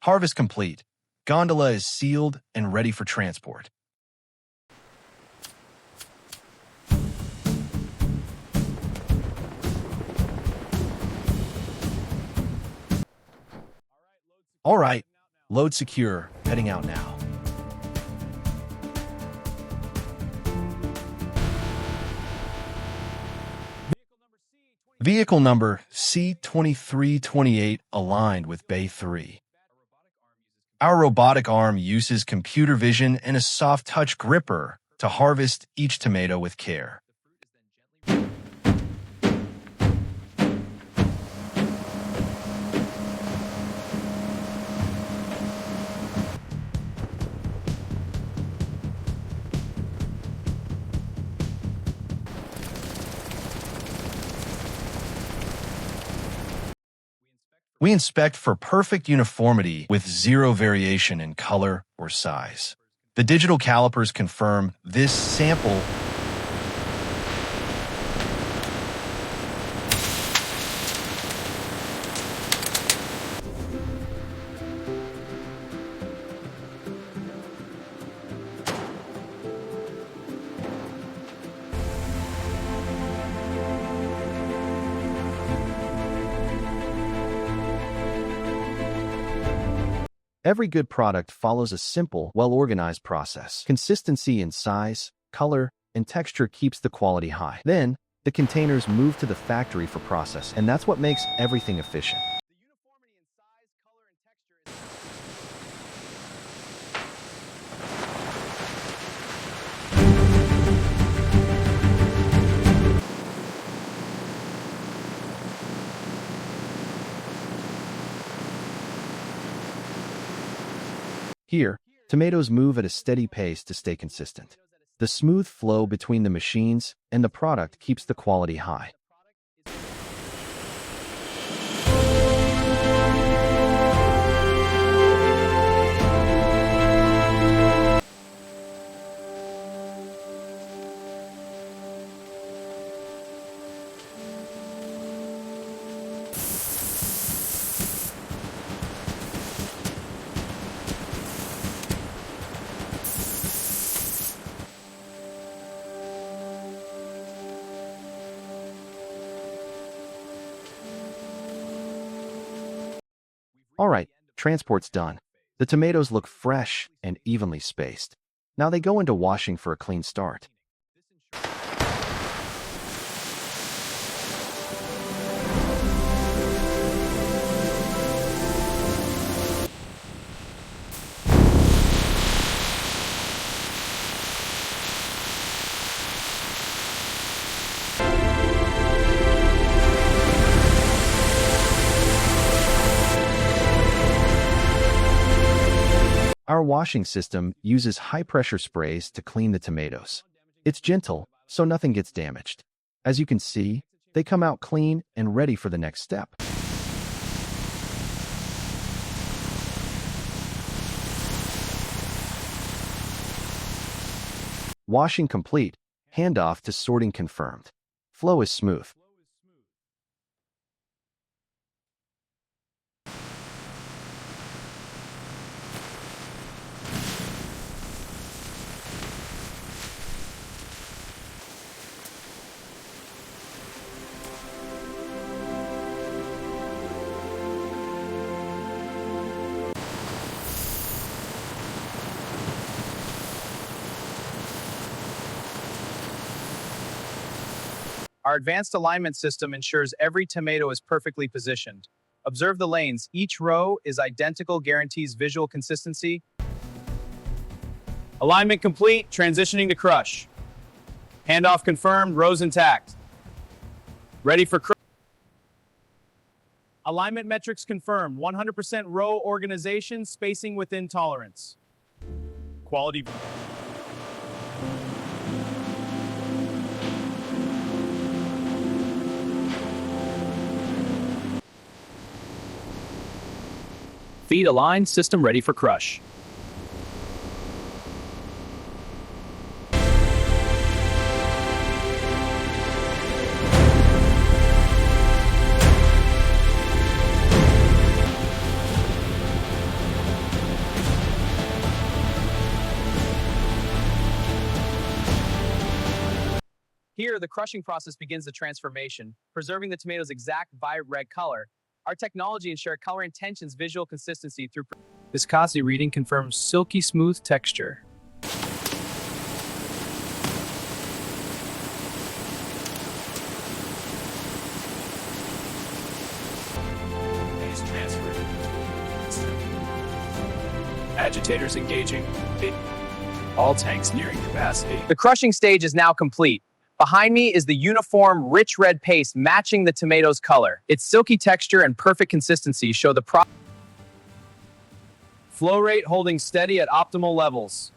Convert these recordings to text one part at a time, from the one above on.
Harvest complete. Gondola is sealed and ready for transport. All right, load secure, heading out now. Vehicle number C2328 aligned with Bay 3. Our robotic arm uses computer vision and a soft touch gripper to harvest each tomato with care. We inspect for perfect uniformity with zero variation in color or size. The digital calipers confirm this sample Every good product follows a simple, well-organized process. Consistency in size, color, and texture keeps the quality high. Then, the containers move to the factory for processing, and that's what makes everything efficient. Here, tomatoes move at a steady pace to stay consistent. The smooth flow between the machines and the product keeps the quality high. All right, transport's done. The tomatoes look fresh and evenly spaced. Now they go into washing for a clean start. Our washing system uses high-pressure sprays to clean the tomatoes. It's gentle, so nothing gets damaged. As you can see, they come out clean and ready for the next step. Washing complete. Handoff to sorting confirmed. Flow is smooth. Our advanced alignment system ensures every tomato is perfectly positioned. Observe the lanes. Each row is identical, guarantees visual consistency. Alignment complete, transitioning to crush. Handoff confirmed, rows intact. Ready for crush. Alignment metrics confirmed, 100% row organization, spacing within tolerance. Quality. Feed aligned, system ready for crush. Here, the crushing process begins the transformation, preserving the tomato's exact vibrant red color. Our technology ensures color intentions visual consistency through viscosity reading confirms silky smooth texture. Is transferred. Agitators engaging. All tanks nearing capacity. The crushing stage is now complete. Behind me is the uniform, rich red paste matching the tomato's color. Its silky texture and perfect consistency show the flow rate holding steady at optimal levels.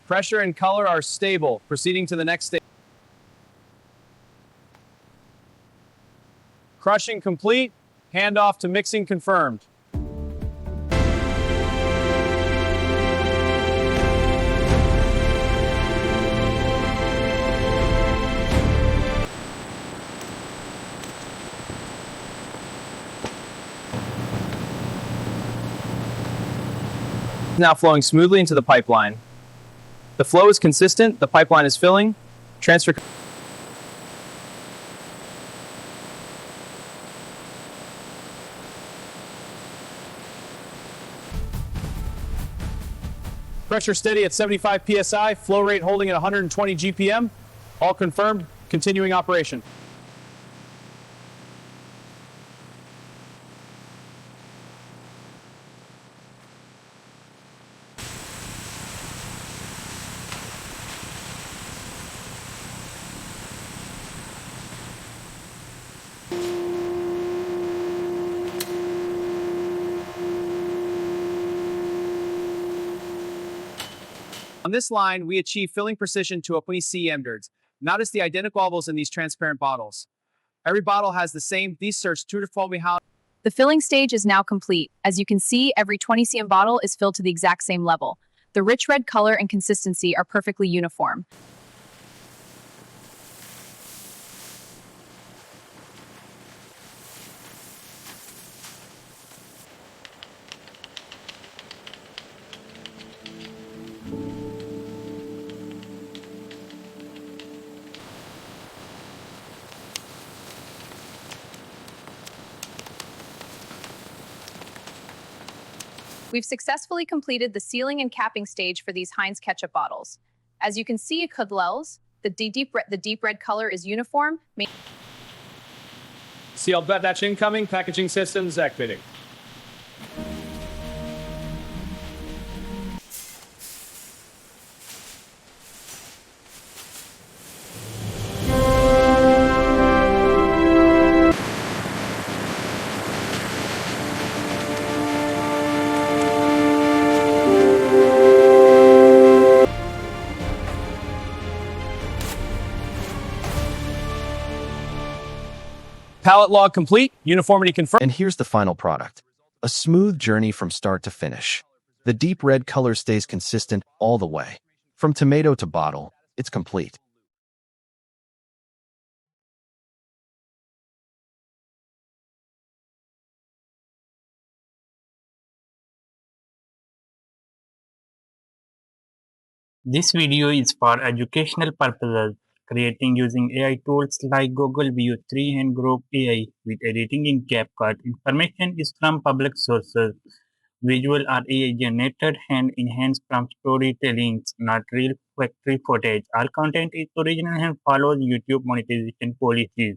Pressure and color are stable, proceeding to the next stage. Crushing complete, handoff to mixing confirmed. Now flowing smoothly into the pipeline. The flow is consistent, the pipeline is filling. Transfer. Pressure steady at 75 psi, flow rate holding at 120 GPM. All confirmed, continuing operation. On this line, we achieve filling precision to a 20 cm. Notice the identical ovals in these transparent bottles. Every bottle has the same. These search true to form how. The filling stage is now complete. As you can see, every 20 cm bottle is filled to the exact same level. The rich red color and consistency are perfectly uniform. We've successfully completed the sealing and capping stage for these Heinz Ketchup bottles. As you can see, the deep red color is uniform. Sealed batch incoming, packaging systems activating. Palette log complete, uniformity confirmed. And here's the final product. A smooth journey from start to finish. The deep red color stays consistent all the way. From tomato to bottle, it's complete. This video is for educational purposes, creating using AI tools like Google View 3 and Group AI with editing in CapCut. Information is from public sources. Visual are AI generated and enhanced from storytelling, not real factory footage. All content is original and follows YouTube monetization policies.